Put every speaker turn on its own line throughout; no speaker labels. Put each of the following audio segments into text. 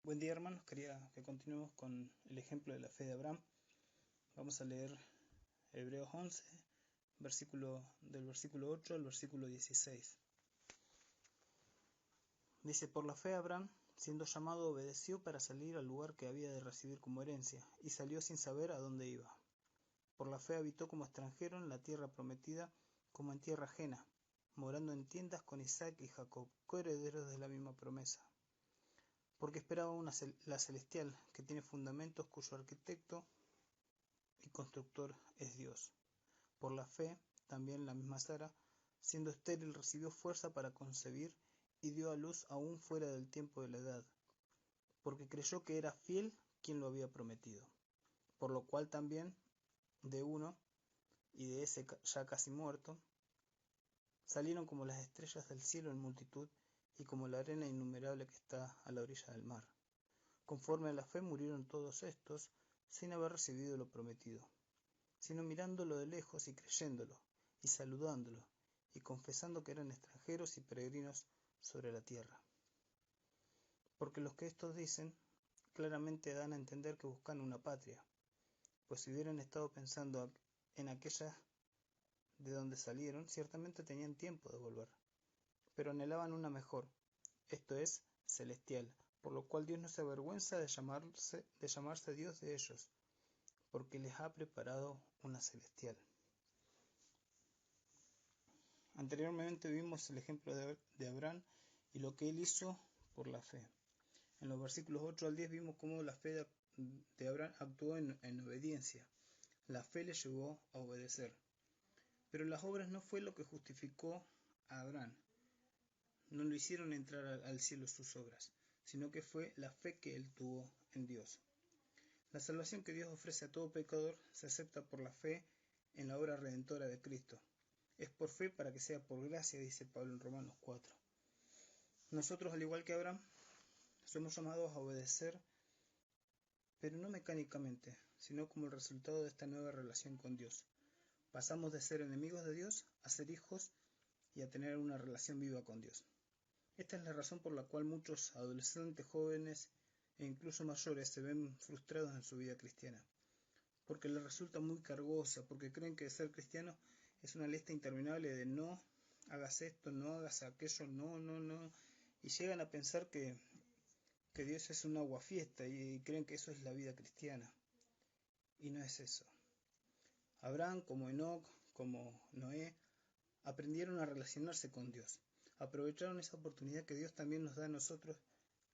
Buen día, hermanos. Quería que continuemos con el ejemplo de la fe de Abraham. Vamos a leer Hebreos 11, del versículo 8 al versículo 16. Dice: por la fe Abraham, siendo llamado, obedeció para salir al lugar que había de recibir como herencia, y salió sin saber a dónde iba. Por la fe habitó como extranjero en la tierra prometida, como en tierra ajena, morando en tiendas con Isaac y Jacob, coherederos de la misma promesa. Porque esperaba la celestial, que tiene fundamentos, cuyo arquitecto y constructor es Dios. Por la fe, también la misma Sara, siendo estéril, recibió fuerza para concebir y dio a luz aún fuera del tiempo de la edad, porque creyó que era fiel quien lo había prometido. Por lo cual también, de uno, y de ese ya casi muerto, salieron como las estrellas del cielo en multitud, y como la arena innumerable que está a la orilla del mar. Conforme a la fe murieron todos estos, sin haber recibido lo prometido, sino mirándolo de lejos y creyéndolo, y saludándolo, y confesando que eran extranjeros y peregrinos sobre la tierra. Porque los que estos dicen, claramente dan a entender que buscan una patria, pues si hubieran estado pensando en aquella de donde salieron, ciertamente tenían tiempo de volver, pero anhelaban una mejor, esto es, celestial, por lo cual Dios no se avergüenza de llamarse Dios de ellos, porque les ha preparado una celestial. Anteriormente vimos el ejemplo de Abraham y lo que él hizo por la fe. En los versículos 8 al 10 vimos cómo la fe de Abraham actuó en obediencia. La fe le llevó a obedecer. Pero las obras no fue lo que justificó a Abraham. No lo hicieron entrar al cielo sus obras, sino que fue la fe que él tuvo en Dios. La salvación que Dios ofrece a todo pecador se acepta por la fe en la obra redentora de Cristo. Es por fe para que sea por gracia, dice Pablo en Romanos 4. Nosotros, al igual que Abraham, somos llamados a obedecer, pero no mecánicamente, sino como el resultado de esta nueva relación con Dios. Pasamos de ser enemigos de Dios a ser hijos y a tener una relación viva con Dios. Esta es la razón por la cual muchos adolescentes, jóvenes e incluso mayores se ven frustrados en su vida cristiana, porque les resulta muy cargosa, porque creen que ser cristiano es una lista interminable de no hagas esto, no hagas aquello, no, y llegan a pensar que Dios es un aguafiesta y creen que eso es la vida cristiana, y no es eso. Abraham, como Enoc, como Noé, aprendieron a relacionarse con Dios, aprovecharon esa oportunidad que Dios también nos da a nosotros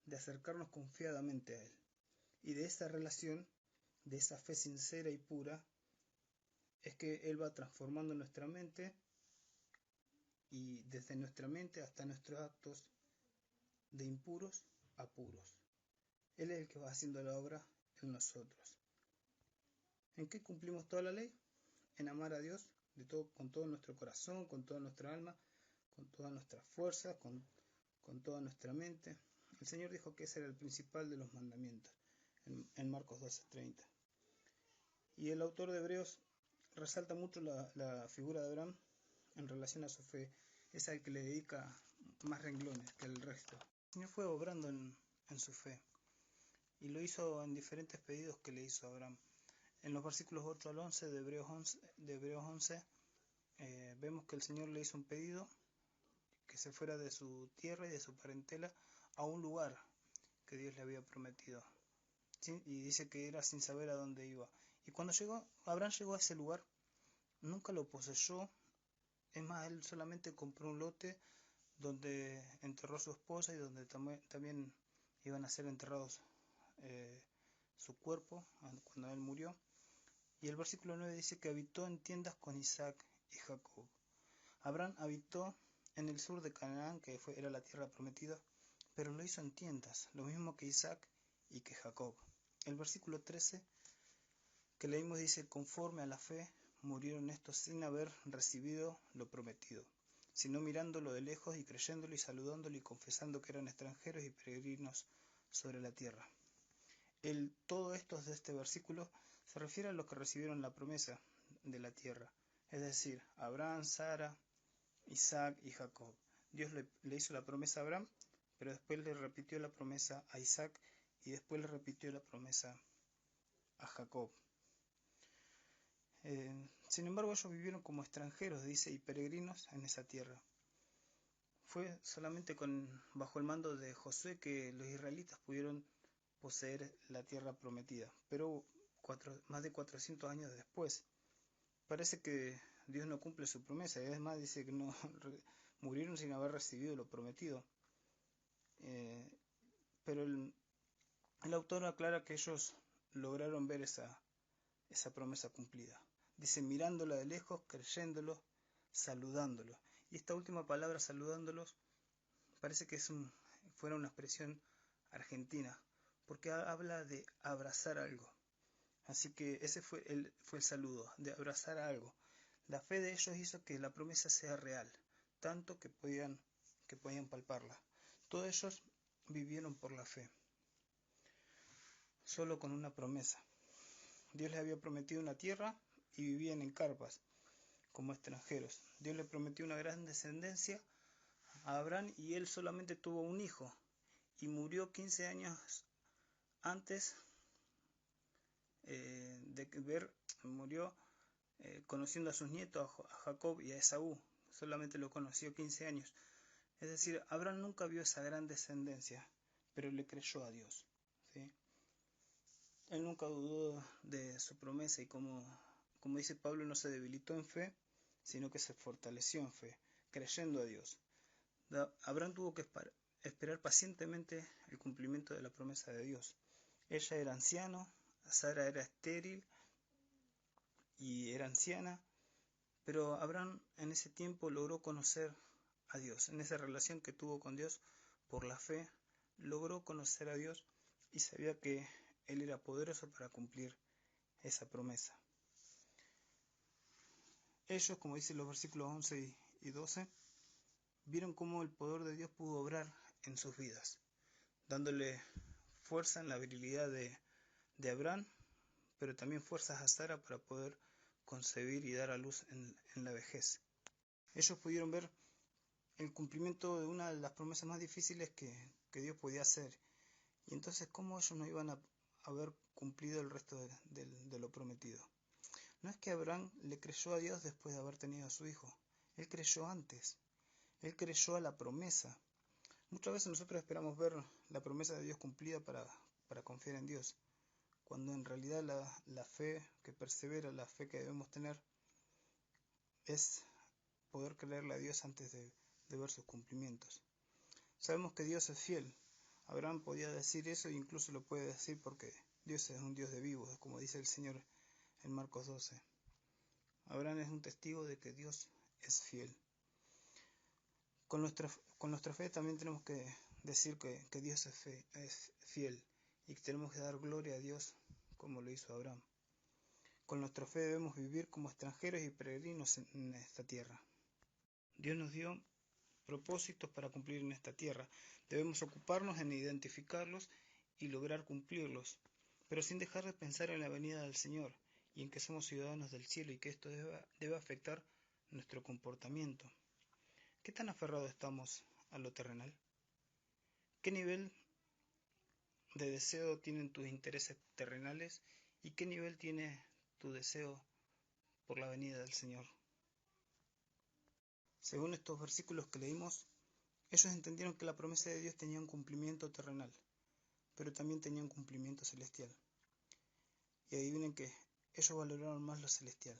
de acercarnos confiadamente a Él, y de esa relación, de esa fe sincera y pura, es que Él va transformando nuestra mente, y desde nuestra mente hasta nuestros actos, de impuros a puros. Él es el que va haciendo la obra en nosotros. ¿En qué cumplimos toda la ley? En amar a Dios con todo nuestro corazón, con toda nuestra alma, con todas nuestras fuerzas, con toda nuestra mente. El Señor dijo que ese era el principal de los mandamientos, en Marcos 12:30. Y el autor de Hebreos resalta mucho la figura de Abraham en relación a su fe. Es al que le dedica más renglones que el resto. El Señor fue obrando en su fe, y lo hizo en diferentes pedidos que le hizo a Abraham. En los versículos 8 al 11 de Hebreos 11 vemos que el Señor le hizo un pedido, que se fuera de su tierra y de su parentela a un lugar que Dios le había prometido. ¿Sí? Y dice que era sin saber a dónde iba. Y cuando Abraham llegó a ese lugar, nunca lo poseyó. Es más, él solamente compró un lote donde enterró a su esposa y donde también iban a ser enterrados su cuerpo cuando él murió. Y el versículo 9 dice que habitó en tiendas con Isaac y Jacob. Abraham habitó en el sur de Canaán, que era la tierra prometida, pero lo hizo en tiendas, lo mismo que Isaac y que Jacob. El versículo 13 que leímos dice: conforme a la fe murieron estos sin haber recibido lo prometido, sino mirándolo de lejos y creyéndolo y saludándolo y confesando que eran extranjeros y peregrinos sobre la tierra. Todo esto de este versículo se refiere a los que recibieron la promesa de la tierra, es decir, Abraham, Sara, Isaac y Jacob. Dios le hizo la promesa a Abraham, pero después le repitió la promesa a Isaac y después le repitió la promesa a Jacob. Sin embargo, ellos vivieron como extranjeros, dice, y peregrinos en esa tierra. Fue solamente bajo el mando de Josué que los israelitas pudieron poseer la tierra prometida, pero más de 400 años después. Parece que Dios no cumple su promesa, y además dice que no murieron sin haber recibido lo prometido. Pero el autor aclara que ellos lograron ver esa promesa cumplida. Dice, mirándola de lejos, creyéndolo, saludándolo. Y esta última palabra, saludándolos, parece que fuera una expresión argentina, porque habla de abrazar algo. Así que ese fue el saludo, de abrazar algo. La fe de ellos hizo que la promesa sea real, tanto que podían palparla. Todos ellos vivieron por la fe, solo con una promesa. Dios les había prometido una tierra y vivían en carpas, como extranjeros. Dios le prometió una gran descendencia a Abraham y él solamente tuvo un hijo y murió 15 años antes murió conociendo a sus nietos, a Jacob y a Esaú. Solamente lo conoció 15 años. Es decir, Abraham nunca vio esa gran descendencia, pero le creyó a Dios, ¿sí? Él nunca dudó de su promesa y como dice Pablo, no se debilitó en fe, sino que se fortaleció en fe, creyendo a Dios. Abraham tuvo que esperar pacientemente el cumplimiento de la promesa de Dios. Ella era anciano, Sara era estéril y era anciana, pero Abraham en ese tiempo logró conocer a Dios. En esa relación que tuvo con Dios por la fe, logró conocer a Dios y sabía que Él era poderoso para cumplir esa promesa. Ellos, como dicen los versículos 11 y 12, vieron cómo el poder de Dios pudo obrar en sus vidas, dándole fuerza en la virilidad de Abraham, pero también fuerzas a Sara para poder concebir y dar a luz en la vejez. Ellos pudieron ver el cumplimiento de una de las promesas más difíciles que Dios podía hacer. Y entonces, ¿cómo ellos no iban a haber cumplido el resto de lo prometido? No es que Abraham le creyó a Dios después de haber tenido a su hijo. Él creyó antes. Él creyó a la promesa. Muchas veces nosotros esperamos ver la promesa de Dios cumplida para confiar en Dios, cuando en realidad la fe que persevera, la fe que debemos tener, es poder creerle a Dios antes de ver sus cumplimientos. Sabemos que Dios es fiel. Abraham podía decir eso e incluso lo puede decir porque Dios es un Dios de vivos, como dice el Señor en Marcos 12. Abraham es un testigo de que Dios es fiel. Con nuestra fe también tenemos que decir que Dios es fiel y que tenemos que dar gloria a Dios como lo hizo Abraham. Con nuestra fe debemos vivir como extranjeros y peregrinos en esta tierra. Dios nos dio propósitos para cumplir en esta tierra. Debemos ocuparnos en identificarlos y lograr cumplirlos, pero sin dejar de pensar en la venida del Señor y en que somos ciudadanos del cielo y que esto debe afectar nuestro comportamiento. ¿Qué tan aferrados estamos a lo terrenal? ¿Qué nivel de deseo tienen tus intereses terrenales y qué nivel tiene tu deseo por la venida del Señor? Según estos versículos que leímos, ellos entendieron que la promesa de Dios tenía un cumplimiento terrenal, pero también tenía un cumplimiento celestial. Y adivinen que ellos valoraron más lo celestial.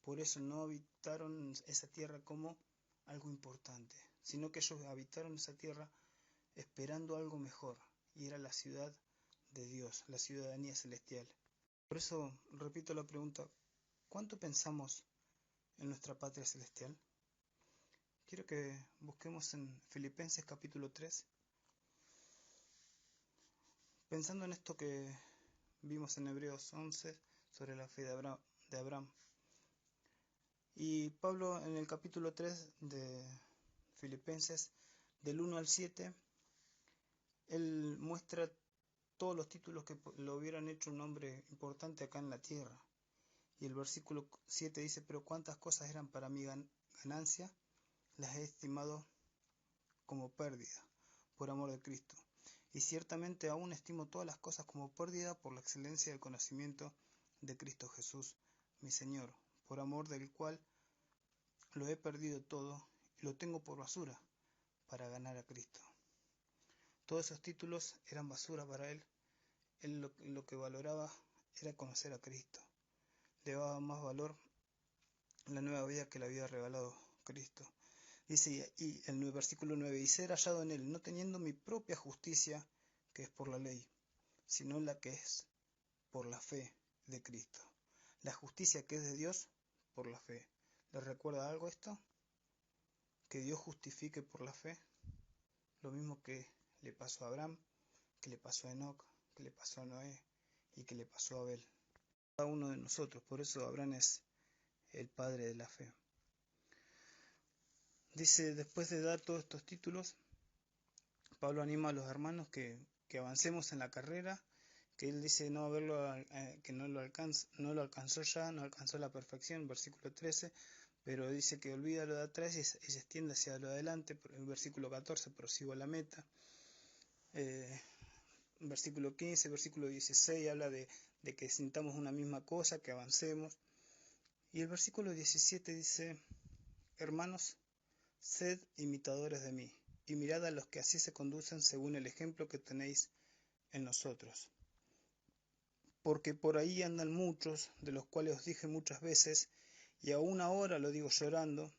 Por eso no habitaron esa tierra como algo importante, sino que ellos habitaron esa tierra esperando algo mejor, y era la ciudad de Dios, la ciudadanía celestial. Por eso repito la pregunta, ¿cuánto pensamos en nuestra patria celestial? Quiero que busquemos en Filipenses capítulo 3, pensando en esto que vimos en Hebreos 11 sobre la fe de Abraham. Y Pablo en el capítulo 3 de Filipenses, del 1 al 7, él muestra todos los títulos que lo hubieran hecho un hombre importante acá en la tierra. Y el versículo 7 dice, pero cuántas cosas eran para mi ganancia, las he estimado como pérdida, por amor de Cristo. y ciertamente aún estimo todas las cosas como pérdida por la excelencia del conocimiento de Cristo Jesús, mi Señor, por amor del cual lo he perdido todo y lo tengo por basura para ganar a Cristo. Todos esos títulos eran basura para él. Él lo que valoraba era conocer a Cristo. Le daba más valor la nueva vida que le había regalado Cristo. Dice, y el versículo 9, y ser hallado en él, no teniendo mi propia justicia, que es por la ley, sino la que es por la fe de Cristo. La justicia que es de Dios por la fe. ¿Les recuerda algo esto? Que Dios justifique por la fe. Lo mismo que le pasó a Abraham, que le pasó a Enoc, que le pasó a Noé y que le pasó a Abel. Cada uno de nosotros, por eso Abraham es el padre de la fe. Dice, después de dar todos estos títulos, Pablo anima a los hermanos que avancemos en la carrera, que él dice que no lo alcanzó ya, no alcanzó la perfección, versículo 13, pero dice que olvida lo de atrás y se extiende hacia lo de adelante. El versículo 14, prosigo a la meta. Versículo 15, versículo 16 habla de que sintamos una misma cosa, que avancemos. Y el versículo 17 dice, hermanos, sed imitadores de mí, y mirad a los que así se conducen según el ejemplo que tenéis en nosotros. Porque por ahí andan muchos, de los cuales os dije muchas veces, y aún ahora lo digo llorando,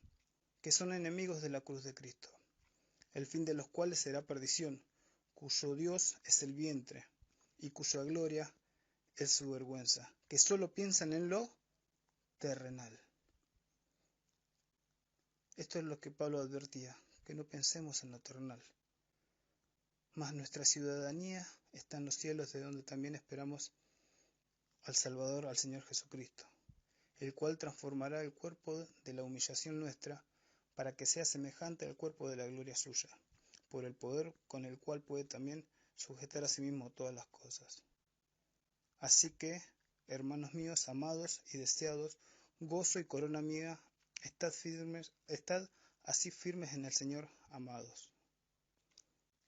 que son enemigos de la cruz de Cristo, el fin de los cuales será perdición, cuyo Dios es el vientre, y cuya gloria es su vergüenza, que solo piensan en lo terrenal. Esto es lo que Pablo advertía, que no pensemos en lo terrenal. Mas nuestra ciudadanía está en los cielos, de donde también esperamos al Salvador, al Señor Jesucristo, el cual transformará el cuerpo de la humillación nuestra, para que sea semejante al cuerpo de la gloria suya, por el poder con el cual puede también sujetar a sí mismo todas las cosas. Así que, hermanos míos, amados y deseados, gozo y corona mía, estad así firmes en el Señor, amados.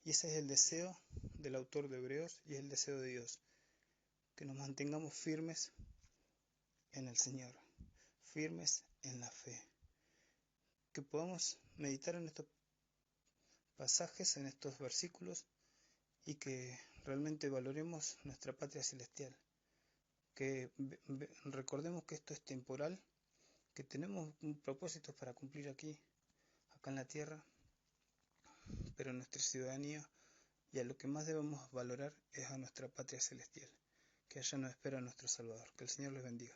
Y ese es el deseo del autor de Hebreos y es el deseo de Dios, que nos mantengamos firmes en el Señor, firmes en la fe, que podamos meditar en estos pasajes, en estos versículos, y que realmente valoremos nuestra patria celestial, que recordemos que esto es temporal, que tenemos propósitos para cumplir acá en la tierra, pero nuestra ciudadanía y a lo que más debemos valorar es a nuestra patria celestial, que allá nos espera nuestro Salvador. Que el Señor les bendiga.